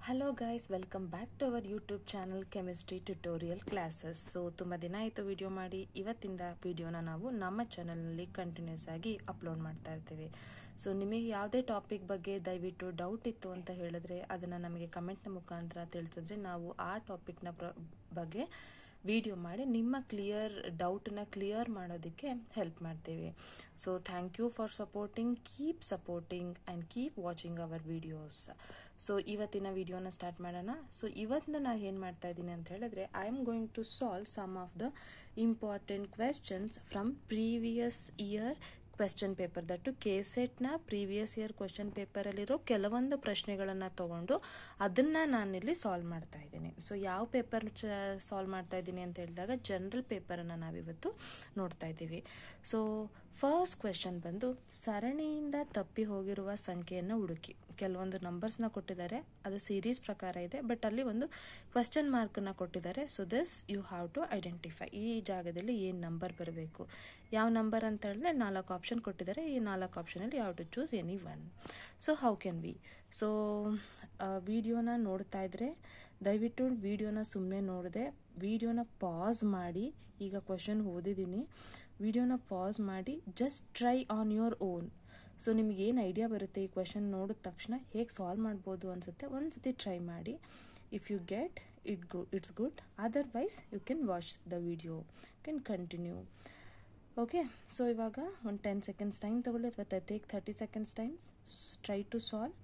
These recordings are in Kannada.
Hello guys, welcome back to our YouTube channel chemistry tutorial classes. So ತುಂಬ ದಿನ ಆಯಿತು ವಿಡಿಯೋ ಮಾಡಿ. ಇವತ್ತಿಂದ ವಿಡಿಯೋನ ನಾವು ನಮ್ಮ ಚಾನಲ್ನಲ್ಲಿ ಕಂಟಿನ್ಯೂಸ್ ಆಗಿ ಅಪ್ಲೋಡ್ ಮಾಡ್ತಾ ಇರ್ತೀವಿ. ಸೊ ನಿಮಗೆ ಯಾವುದೇ ಟಾಪಿಕ್ ಬಗ್ಗೆ ದಯವಿಟ್ಟು ಡೌಟ್ ಇತ್ತು ಅಂತ ಹೇಳಿದ್ರೆ ಅದನ್ನು ನಮಗೆ ಕಮೆಂಟ್ನ ಮುಖಾಂತರ ತಿಳಿಸಿದ್ರೆ ನಾವು ಆ ಟಾಪಿಕ್ನ ಬಗ್ಗೆ ವಿಡಿಯೋ ಮಾಡಿ ನಿಮ್ಮ ಡೌಟನ್ನ ಕ್ಲಿಯರ್ ಮಾಡೋದಕ್ಕೆ ಹೆಲ್ಪ್ ಮಾಡ್ತೀವಿ. So thank you for supporting, keep supporting and keep watching our videos. So ಇವತ್ತಿನ ವಿಡಿಯೋನ ಸ್ಟಾರ್ಟ್ ಮಾಡೋಣ. ಸೊ ಇವತ್ತಿನ ನಾನು ಏನು ಮಾಡ್ತಾ ಇದ್ದೀನಿ ಅಂತ ಹೇಳಿದ್ರೆ, I am going to solve some of the important questions from previous year question paper. That ಕೆಸೆಟ್ನ ಪ್ರೀವಿಯಸ್ ಇಯರ್ ಕ್ವೆಶ್ಚನ್ ಪೇಪರಲ್ಲಿರೋ ಕೆಲವೊಂದು ಪ್ರಶ್ನೆಗಳನ್ನು ತಗೊಂಡು ಅದನ್ನು ನಾನಿಲ್ಲಿ ಸಾಲ್ವ್ ಮಾಡ್ತಾ ಇದ್ದೀನಿ. ಸೊ ಯಾವ ಪೇಪರ್ ಸಾಲ್ವ್ ಮಾಡ್ತಾ ಇದ್ದೀನಿ ಅಂತ ಹೇಳಿದಾಗ ಜನರಲ್ ಪೇಪರನ್ನು ನಾವಿವತ್ತು ನೋಡ್ತಾ ಇದ್ದೀವಿ. ಸೊ ಫಸ್ಟ್ ಕ್ವೆಶ್ಚನ್ ಬಂದು, ಸರಣಿಯಿಂದ ತಪ್ಪಿ ಹೋಗಿರುವ ಸಂಖ್ಯೆಯನ್ನು ಹುಡುಕಿ. ಕೆಲವೊಂದು ನಂಬರ್ಸ್ನ ಕೊಟ್ಟಿದ್ದಾರೆ, ಅದು ಸೀರೀಸ್ ಪ್ರಕಾರ ಇದೆ, ಬಟ್ ಅಲ್ಲಿ ಒಂದು ಕ್ವೆಶ್ಚನ್ ಮಾರ್ಕನ್ನು ಕೊಟ್ಟಿದ್ದಾರೆ. So this you have to identify. ಈ ಜಾಗದಲ್ಲಿ ಏನು ನಂಬರ್ ಬರಬೇಕು, ಯಾವ ನಂಬರ್ ಅಂತ ಹೇಳಿದ್ರೆ 4 ಆಪ್ಷನ್ ಕೊಟ್ಟಿದ್ದಾರೆ. ಈ 4 ಆಪ್ಷನಲ್ಲಿ ಯಾವ to choose any one. So how can we? So ವಿಡಿಯೋನ ನೋಡ್ತಾ ಇದ್ರೆ ದಯವಿಟ್ಟು ವಿಡಿಯೋನ ಸುಮ್ಮನೆ ನೋಡದೆ ವಿಡಿಯೋನ ಪಾಸ್ ಮಾಡಿ, ಈಗ ಕ್ವೆಶ್ಚನ್ ಓದಿದ್ದೀನಿ, ವಿಡಿಯೋನ ಪಾಸ್ ಮಾಡಿ just try on your own. So ನಿಮಗೇನು ಐಡಿಯಾ ಬರುತ್ತೆ ಈ ಕ್ವೆಶ್ಚನ್ ನೋಡಿದ ತಕ್ಷಣ ಹೇಗೆ ಸಾಲ್ವ್ ಮಾಡ್ಬೋದು ಅನಿಸುತ್ತೆ, ಒಂದು ಸತಿ ಟ್ರೈ ಮಾಡಿ. If you get it's good, otherwise you can watch the video, you can continue. Okay, so ಇವಾಗ ಒಂದು 10 ಸೆಕೆಂಡ್ಸ್ ಟೈಮ್ ತಗೊಳ್ಳಿ, ಅಥವಾ take 30 seconds times. Try to solve.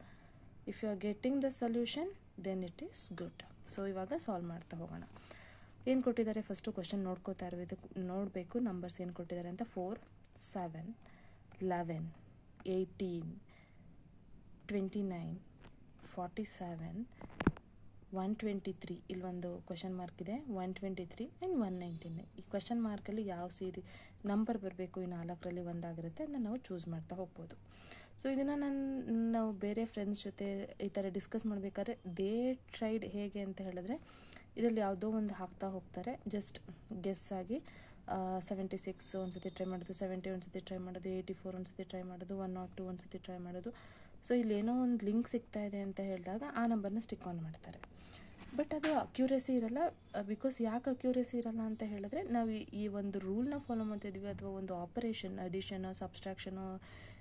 If you are getting the solution then it is good. So ಇವಾಗ ಸಾಲ್ವ್ ಮಾಡ್ತಾ ಹೋಗೋಣ. ಏನು ಕೊಟ್ಟಿದ್ದಾರೆ ಫಸ್ಟು ಕ್ವೆಶ್ಚನ್ ನೋಡ್ಕೋತಾ ನೋಡಬೇಕು ನಂಬರ್ಸ್ ಏನು ಕೊಟ್ಟಿದ್ದಾರೆ ಅಂತ. 4, 7, 11, 18, 29, 47, 123. ಇಲ್ಲೊಂದು ಕ್ವೆಶ್ಚನ್ ಮಾರ್ಕ್ ಇದೆ, 123 ಆ್ಯಂಡ್ 199. ಈ ಕ್ವೆಶ್ಚನ್ ಮಾರ್ಕಲ್ಲಿ ಯಾವ ನಂಬರ್ ಬರಬೇಕು, ಈ 4ರಲ್ಲಿ ಒಂದಾಗಿರುತ್ತೆ, ಅದನ್ನ ನಾವು ಚೂಸ್ ಮಾಡ್ತಾ ಹೋಗ್ಬೋದು. ಸೊ ಇದನ್ನು ನಾವು ಬೇರೆ ಫ್ರೆಂಡ್ಸ್ ಜೊತೆ ಈ ಥರ ಡಿಸ್ಕಸ್ ಮಾಡಬೇಕಾದ್ರೆ ದೇ ಟ್ರೈಡ್ ಹೇಗೆ ಅಂತ ಹೇಳಿದ್ರೆ, ಇದರಲ್ಲಿ ಯಾವುದೋ ಒಂದು ಹಾಕ್ತಾ ಹೋಗ್ತಾರೆ, ಜಸ್ಟ್ ಗೆಸ್ ಆಗಿ 76 ಒಂದ್ಸತಿ ಟ್ರೈ ಮಾಡೋದು, 70 ಒಂದ್ಸತಿ ಟ್ರೈ ಮಾಡೋದು, 84 ಒಂದ್ಸತಿ ಟ್ರೈ ಮಾಡೋದು, 102 ಒಂದ್ಸತಿ ಟ್ರೈ ಮಾಡೋದು. ಸೊ ಇಲ್ಲೇನೋ ಒಂದು ಲಿಂಕ್ ಸಿಗ್ತಾ ಇದೆ ಅಂತ ಹೇಳಿದಾಗ ಆ ನಂಬರ್ನ ಸ್ಟಿಕ್ ಆನ್ ಮಾಡ್ತಾರೆ. ಬಟ್ ಅದು ಅಕ್ಯುರೇಸಿ ಇರಲ್ಲ. ಬಿಕಾಸ್ ಯಾಕೆ ಅಕ್ಯುರೇಸಿ ಇರಲ್ಲ ಅಂತ ಹೇಳಿದ್ರೆ, ನಾವು ಈ ಒಂದು ರೂಲ್ನ ಫಾಲೋ ಮಾಡ್ತಿದ್ದೀವಿ, ಅಥವಾ ಒಂದು ಆಪರೇಷನ್ ಅಡಿಷನ್ ಸಬ್ಸ್ಟ್ರಾಕ್ಷನು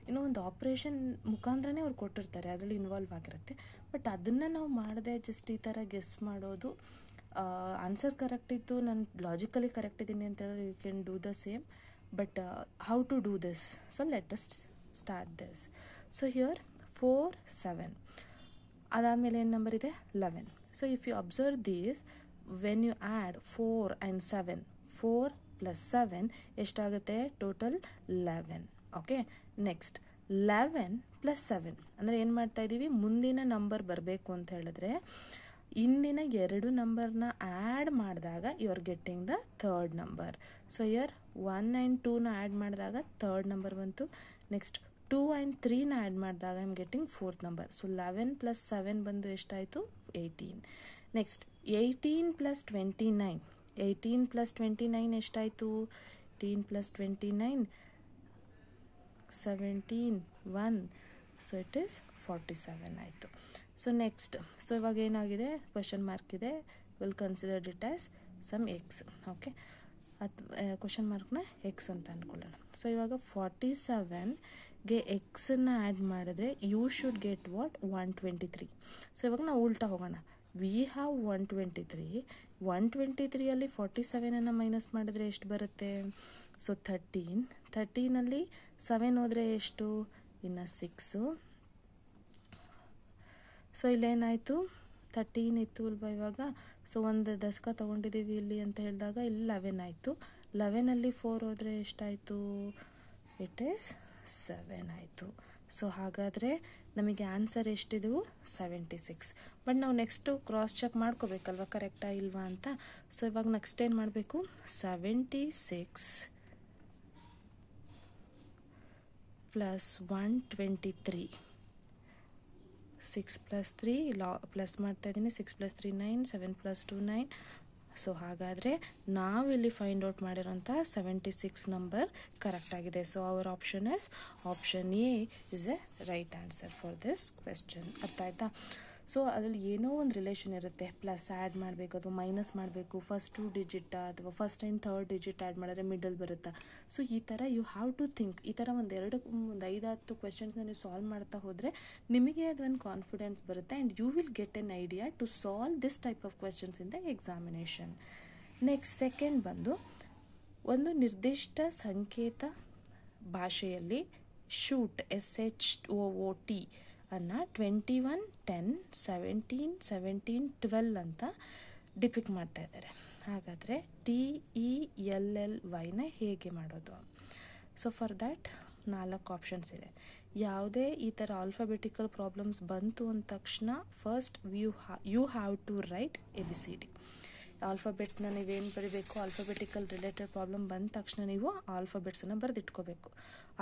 ಇನ್ನೂ ಒಂದು ಆಪ್ರೇಷನ್ ಮುಖಾಂತರನೇ ಅವ್ರು ಕೊಟ್ಟಿರ್ತಾರೆ, ಅದರಲ್ಲಿ ಇನ್ವಾಲ್ವ್ ಆಗಿರುತ್ತೆ. ಬಟ್ ಅದನ್ನು ನಾವು ಮಾಡದೆ ಜಸ್ಟ್ ಈ ಥರ ಗೆಸ್ ಮಾಡೋದು, ಆನ್ಸರ್ ಕರೆಕ್ಟ್ ಇತ್ತು, ನಾನು ಲಾಜಿಕಲಿ ಕರೆಕ್ಟ್ ಇದ್ದೀನಿ ಅಂತ ಹೇಳಿದ್ರೆ you can do the same. But how to do this? So let us start this. So here 4, 7, ಅದಾದಮೇಲೆ ಏನು ನಂಬರ್ ಇದೆ? 11. So if you observe these, when you add 4 and 7, 4 + 7 ಎಷ್ಟಾಗುತ್ತೆ? ಟೋಟಲ್ 11. ಓಕೆ, ನೆಕ್ಸ್ಟ್ 11 + 7 ಅಂದರೆ ಏನು ಮಾಡ್ತಾ ಇದ್ದೀವಿ? ಮುಂದಿನ ನಂಬರ್ ಬರಬೇಕು ಅಂತ ಹೇಳಿದ್ರೆ ಇಂದಿನ 2 ನಂಬರ್ನ ಆ್ಯಡ್ ಮಾಡಿದಾಗ you are getting the third number. So year 1 and 2ನ ಆ್ಯಡ್ ಮಾಡಿದಾಗ ಥರ್ಡ್ ನಂಬರ್ ಬಂತು. ನೆಕ್ಸ್ಟ್ 2 ಆ್ಯಂಡ್ 3ನ ಆ್ಯಡ್ ಮಾಡಿದಾಗ I am getting fourth number. So 11 + 7 ಬಂದು ಎಷ್ಟಾಯಿತು? 18. ನೆಕ್ಸ್ಟ್ 18 + 29. 18 + 29 ಎಷ್ಟಾಯಿತು? 18 + 29 17, 1. ಸೊ ಇಟ್ ಈಸ್ 47 ಆಯಿತು. ಸೊ ನೆಕ್ಸ್ಟ್, ಸೊ ಇವಾಗ ಏನಾಗಿದೆ? ಕ್ವೆಶ್ಚನ್ ಮಾರ್ಕ್ ಇದೆ, will considered it as some X. Okay, question ಮಾರ್ಕ್ನ ಎಕ್ಸ್ ಅಂತ ಅಂದ್ಕೊಳ್ಳೋಣ. ಸೊ ಇವಾಗ 47ಗೆ ಎಕ್ಸನ್ನು ಆ್ಯಡ್ ಮಾಡಿದ್ರೆ you should get what? 123. So ಇವಾಗ ನಾವು ಉಲ್ಟಾ ಹೋಗೋಣ. We have 123. 123ಯಲ್ಲಿ 47ಅನ್ನು ಮೈನಸ್ ಮಾಡಿದ್ರೆ ಎಷ್ಟು ಬರುತ್ತೆ? ಸೊ 13. 13ನಲ್ಲಿ 7 ಹೋದರೆ ಎಷ್ಟು? ಇನ್ನು 6. ಸೊ ಇಲ್ಲೇನಾಯಿತು? 13 ಇತ್ತು ಅಲ್ವಾ ಇವಾಗ. ಸೊ ಒಂದು ದಶಕ ತೊಗೊಂಡಿದ್ದೀವಿ ಇಲ್ಲಿ ಅಂತ ಹೇಳಿದಾಗ ಇಲ್ಲಿ 11 ಆಯಿತು. 11ಅಲ್ಲಿ 4 ಹೋದರೆ ಎಷ್ಟಾಯಿತು? ಇಟ್ ಈಸ್ 7 ಆಯಿತು. ಸೊ ಹಾಗಾದರೆ ನಮಗೆ ಆನ್ಸರ್ ಎಷ್ಟಿದವು? 76. ಬಟ್ ನಾವು ನೆಕ್ಸ್ಟು ಕ್ರಾಸ್ ಚೆಕ್ ಮಾಡ್ಕೋಬೇಕಲ್ವ ಕರೆಕ್ಟಾ ಇಲ್ವಾ ಅಂತ. ಸೊ ಇವಾಗ ನೆಕ್ಸ್ಟ್ ಏನು ಮಾಡಬೇಕು? 76 + 123. 6 + 3 ಪ್ಲಸ್ ಮಾಡ್ತಾ ಇದ್ದೀನಿ. 6 + 3 9, 7 + 2 9. ಸೊ ಹಾಗಾದರೆ ನಾವಿಲ್ಲಿ ಫೈಂಡ್ ಔಟ್ ಮಾಡಿರೋಂಥ 76 ನಂಬರ್ ಕರೆಕ್ಟ್ ಆಗಿದೆ. So our option A is A right answer for this question. ಅರ್ಥ ಆಯ್ತಾ? ಸೊ ಅದರಲ್ಲಿ ಏನೋ ಒಂದು ರಿಲೇಷನ್ ಇರುತ್ತೆ, ಪ್ಲಸ್ ಆ್ಯಡ್ ಮಾಡಬೇಕು ಅಥವಾ ಮೈನಸ್ ಮಾಡಬೇಕು, ಫಸ್ಟ್ 2 ಡಿಜಿಟಾ ಅಥವಾ first and third digit add ಮಾಡಿದ್ರೆ ಮಿಡಲ್ ಬರುತ್ತಾ. ಸೊ ಈ ಥರ ಯು ಹ್ಯಾವ್ ಟು ಥಿಂಕ್. ಈ ಥರ ಒಂದು 5-10 ಕ್ವೆಶನ್ಸ್ನ ನೀವು ಸಾಲ್ವ್ ಮಾಡ್ತಾ ಹೋದರೆ ನಿಮಗೆ ಅದೊಂದು ಕಾನ್ಫಿಡೆನ್ಸ್ ಬರುತ್ತೆ and you will get an idea to solve this type of questions in the examination. Next second ಬಂದು ಒಂದು ನಿರ್ದಿಷ್ಟ ಸಂಕೇತ ಭಾಷೆಯಲ್ಲಿ ಶೂಟ್ SHOOT ಅನ್ನು 21, 10, 17, 17, 12 ಅಂತ ಡಿಪಿಕ್ಟ್ ಮಾಡ್ತಾ ಇದ್ದಾರೆ. ಹಾಗಾದರೆ TELLYನ ಹೇಗೆ ಮಾಡೋದು? ಸೊ ಫಾರ್ ದ್ಯಾಟ್ 4 ಆಪ್ಷನ್ಸ್ ಇದೆ. ಯಾವುದೇ ಈ ಥರ ಆಲ್ಫಾಬೆಟಿಕಲ್ ಪ್ರಾಬ್ಲಮ್ಸ್ ಬಂತು ಅಂದ ತಕ್ಷಣ first you have to write ABCD. ಆಲ್ಫಾಬೆಟ್ಸ್ನ ನೀವೇನು ಬರೀಬೇಕು, ಆಲ್ಫಾಬೆಟಿಕಲ್ ರಿಲೇಟೆಡ್ ಪ್ರಾಬ್ಲಮ್ ಬಂದ ತಕ್ಷಣ ನೀವು ಆಲ್ಫಾಬೆಟ್ಸನ್ನು ಬರೆದಿಟ್ಕೋಬೇಕು.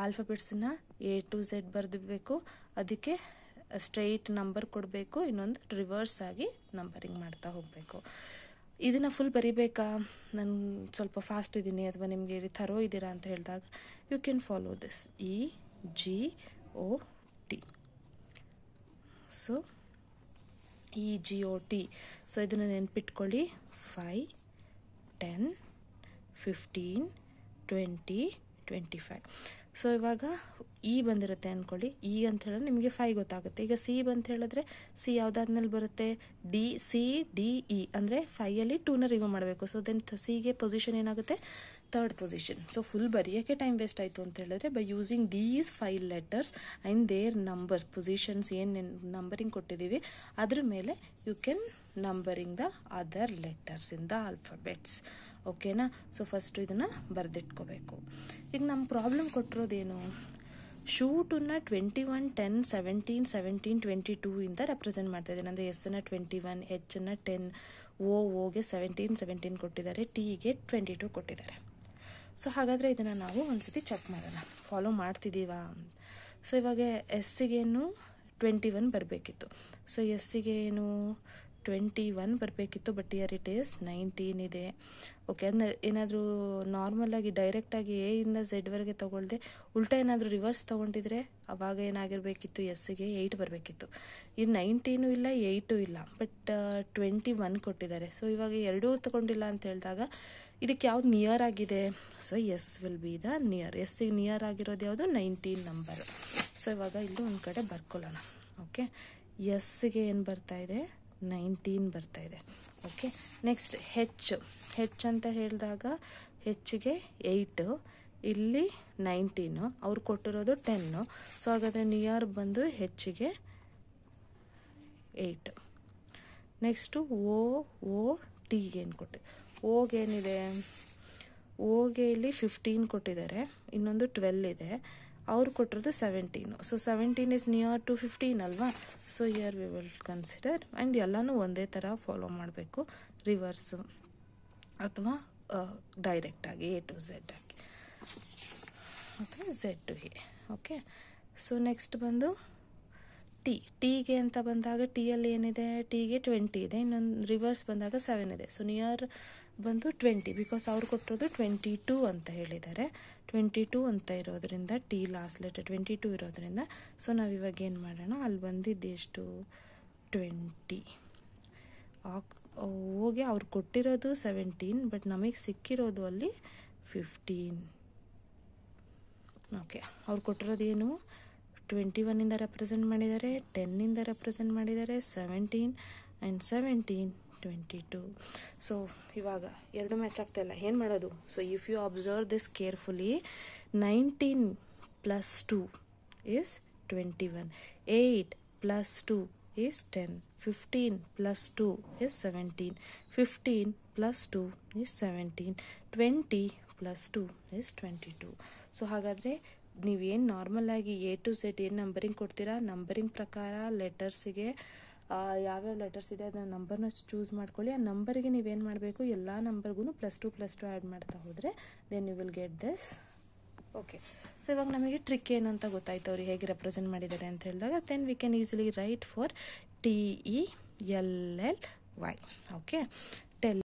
ಆಲ್ಫಾಬೆಟ್ಸನ್ನು A to Z ಬರೆದಿಡಬೇಕು, ಅದಕ್ಕೆ ಸ್ಟ್ರೈಟ್ ನಂಬರ್ ಕೊಡಬೇಕು, ಇನ್ನೊಂದು ರಿವರ್ಸ್ ಆಗಿ ನಂಬರಿಂಗ್ ಮಾಡ್ತಾ ಹೋಗಬೇಕು. ಇದನ್ನು ಫುಲ್ ಬರಿಬೇಕಾ, ನಾನು ಸ್ವಲ್ಪ ಫಾಸ್ಟ್ ಇದ್ದೀನಿ ಅಥವಾ ನಿಮಗೆ ಥರೋ ಇದ್ದೀರಾ ಅಂತ ಹೇಳಿದಾಗ you can follow this EGOT. So EGOT. So ಇದನ್ನು ನೆನ್ಪಿಟ್ಕೊಳ್ಳಿ. 5, 10, 15, 20, 25. ಸೊ ಇವಾಗ ಬಂದಿರುತ್ತೆ ಅಂದ್ಕೊಳ್ಳಿ. ಅಂತ ಹೇಳಿದ್ರೆ ನಿಮಗೆ 5 ಗೊತ್ತಾಗುತ್ತೆ. ಈಗ C ಬಂತ ಹೇಳಿದ್ರೆ C ಯಾವುದಾದ್ಮೇಲೆ ಬರುತ್ತೆ? DCDE ಅಂದರೆ 5ಅಲ್ಲಿ 2ನ ರಿಮೂವ್ ಮಾಡಬೇಕು. ಸೊ ದೆನ್ Cಗೆ ಪೊಸಿಷನ್ ಏನಾಗುತ್ತೆ? 3rd position. ಸೊ ಫುಲ್ ಬರೆಯೋಕ್ಕೆ ಟೈಮ್ ವೇಸ್ಟ್ ಆಯಿತು ಅಂತ ಹೇಳಿದ್ರೆ by using these 5 letters and their numbers, positions ಏನು ನಂಬರಿಂಗ್ ಕೊಟ್ಟಿದ್ದೀವಿ ಅದ್ರ ಮೇಲೆ you can numbering the other letters in the alphabets. ಓಕೆನಾ? ಸೊ ಫಸ್ಟು ಇದನ್ನು ಬರೆದಿಟ್ಕೋಬೇಕು. ಈಗ ನಮ್ಮ ಪ್ರಾಬ್ಲಮ್ ಕೊಟ್ಟಿರೋದೇನು? ಶೂಟನ್ನು 21, 10, 17, 17, 22 ಇಂದ ರೆಪ್ರೆಸೆಂಟ್ ಮಾಡ್ತಾ ಇದ್ದೀನಿ. ಅಂದರೆ S ಅನ್ನು 21, H ಅನ್ನು 10, Oಗೆ 17, 17 ಕೊಟ್ಟಿದ್ದಾರೆ, Tಗೆ 22 ಕೊಟ್ಟಿದ್ದಾರೆ. ಸೊ ಹಾಗಾದರೆ ಇದನ್ನು ನಾವು ಒಂದ್ಸತಿ ಚೆಕ್ ಮಾಡೋಣ, ಫಾಲೋ ಮಾಡ್ತಿದ್ದೀವಾ. ಸೊ ಇವಾಗ ಎಸ್ಸಿಗೇನು 21 ಬರಬೇಕಿತ್ತು. ಸೊ ಎಸ್ಸಿಗೆ ಏನು 21 ಬರಬೇಕಿತ್ತು, ಬಟ್ ಇಯರ್ ಇಟ್ ಈಸ್ 19 ಇದೆ. ಓಕೆ, ಅಂದರೆ ಏನಾದರೂ ನಾರ್ಮಲಾಗಿ ಡೈರೆಕ್ಟಾಗಿ ಇಂದ Z ತೊಗೊಳ್ದೆ ಉಲ್ಟಾ ಏನಾದರೂ ರಿವರ್ಸ್ ತೊಗೊಂಡಿದ್ರೆ ಅವಾಗ ಏನಾಗಿರಬೇಕಿತ್ತು? ಎಸ್ಸಿಗೆ 8 ಬರಬೇಕಿತ್ತು. ಇದು 19 ಇಲ್ಲ 8 ಇಲ್ಲ, ಬಟ್ 21 ಕೊಟ್ಟಿದ್ದಾರೆ. ಸೊ ಇವಾಗ ಎರಡೂ ತೊಗೊಂಡಿಲ್ಲ ಅಂತ ಹೇಳಿದಾಗ ಇದಕ್ಕೆ ಯಾವ್ದು ನಿಯರ್ ಆಗಿದೆ? So S will be the near. ಎಸ್ಸಿಗೆ ನಿಯರ್ ಆಗಿರೋದು ಯಾವುದು? 19 ನಂಬರು. ಸೊ ಇವಾಗ ಇಲ್ಲಿ ಒಂದು ಕಡೆ ಬರ್ಕೊಳ್ಳೋಣ. ಓಕೆ, ಎಸ್ಸಿಗೆ ಏನು ಬರ್ತಾ ಇದೆ? 19 ಬರ್ತಾ ಇದೆ. ಓಕೆ, ನೆಕ್ಸ್ಟ್ ಹೆಚ್ ಅಂತ ಹೇಳಿದಾಗ ಹೆಚ್ಚಿಗೆ 8, ಇಲ್ಲಿ 19, ಅವ್ರು ಕೊಟ್ಟಿರೋದು 10. ಸೊ ಹಾಗಾದರೆ ನಿಯರ್ ಬಂದು ಹೆಚ್ಚಿಗೆ 8. ನೆಕ್ಸ್ಟು OTಗೆ ಏನು ಕೊಟ್ಟು? ಓಗೇನಿದೆ? ಓಗೆ ಇಲ್ಲಿ 15 ಕೊಟ್ಟಿದ್ದಾರೆ, ಇನ್ನೊಂದು 12 ಇದೆ, ಅವ್ರು ಕೊಟ್ಟಿರೋದು 17. ಸೊ 17 ಇಸ್ ನಿಯರ್ ಟು 15 ಅಲ್ವಾ? So here we will consider. And ಎಲ್ಲನೂ ಒಂದೇ ಥರ ಫಾಲೋ ಮಾಡಬೇಕು, ರಿವರ್ಸು ಅಥವಾ ಡೈರೆಕ್ಟಾಗಿ A to Z ಆಗಿ ಅಥವಾ Z to A. Okay, so next ಬಂದು ಟಿಗೆ ಅಂತ ಬಂದಾಗ ಟಿಯಲ್ಲಿ ಏನಿದೆ? ಟಿಗೆ 20 ಇದೆ, ಇನ್ನೊಂದು ರಿವರ್ಸ್ ಬಂದಾಗ 7 ಇದೆ. ಸೊ ನಿಯರ್ ಬಂದು 20, ಬಿಕಾಸ್ ಅವ್ರು ಕೊಟ್ಟಿರೋದು 22 ಅಂತ ಹೇಳಿದ್ದಾರೆ. 22 ಅಂತ ಇರೋದ್ರಿಂದ ಟಿ ಲಾಸ್ಟ್ ಲೆಟರ್ 22 ಇರೋದ್ರಿಂದ ಸೊ ನಾವು ಇವಾಗ ಏನು ಮಾಡೋಣ, ಅಲ್ಲಿ ಬಂದಿದ್ದು ಎಷ್ಟು? 20. ಹೋಗಿ ಅವ್ರು ಕೊಟ್ಟಿರೋದು 17, ಬಟ್ ನಮಗೆ ಸಿಕ್ಕಿರೋದು ಅಲ್ಲಿ 15. ಓಕೆ, ಅವ್ರು ಕೊಟ್ಟಿರೋದು ಏನು? 21ಇಂದ ರೆಪ್ರೆಸೆಂಟ್ ಮಾಡಿದ್ದಾರೆ, 10ಇಂದ ರೆಪ್ರೆಸೆಂಟ್ ಮಾಡಿದ್ದಾರೆ, 17 ಆ್ಯಂಡ್ 17, 22. ಸೊ ಇವಾಗ ಎರಡು ಮ್ಯಾಚ್ ಆಗ್ತಾಯಿಲ್ಲ, ಏನು ಮಾಡೋದು? So if you observe this carefully, 19 + 2 is 21, 8 + 2 is 10, 15 + 2 is 17, 15 + 2 is 17, 20 + 2 is 22. So ಹಾಗಾದರೆ ನೀವೇನು ನಾರ್ಮಲಾಗಿ A to Z ಏನು ನಂಬರಿಂಗ್ ಕೊಡ್ತೀರಾ, ನಂಬರಿಂಗ್ ಪ್ರಕಾರ ಲೆಟರ್ಸಿಗೆ ಯಾವ್ಯಾವ ಲೆಟರ್ಸ್ ಇದೆ ಅದನ್ನ ನಂಬರ್ನ ಚೂಸ್ ಮಾಡ್ಕೊಳ್ಳಿ. ಆ ನಂಬರಿಗೆ ನೀವೇನು ಮಾಡಬೇಕು, ಎಲ್ಲ ನಂಬರ್ಗೂ +2 +2 ಆ್ಯಡ್ ಮಾಡ್ತಾ ಹೋದರೆ then you will get this. Okay, so ಇವಾಗ ನಮಗೆ ಟ್ರಿಕ್ ಏನು ಅಂತ ಗೊತ್ತಾಯ್ತು, ಅವ್ರು ಹೇಗೆ ರೆಪ್ರೆಸೆಂಟ್ ಮಾಡಿದ್ದಾರೆ ಅಂತ ಹೇಳಿದಾಗ then we can easily write for TELLY. Okay,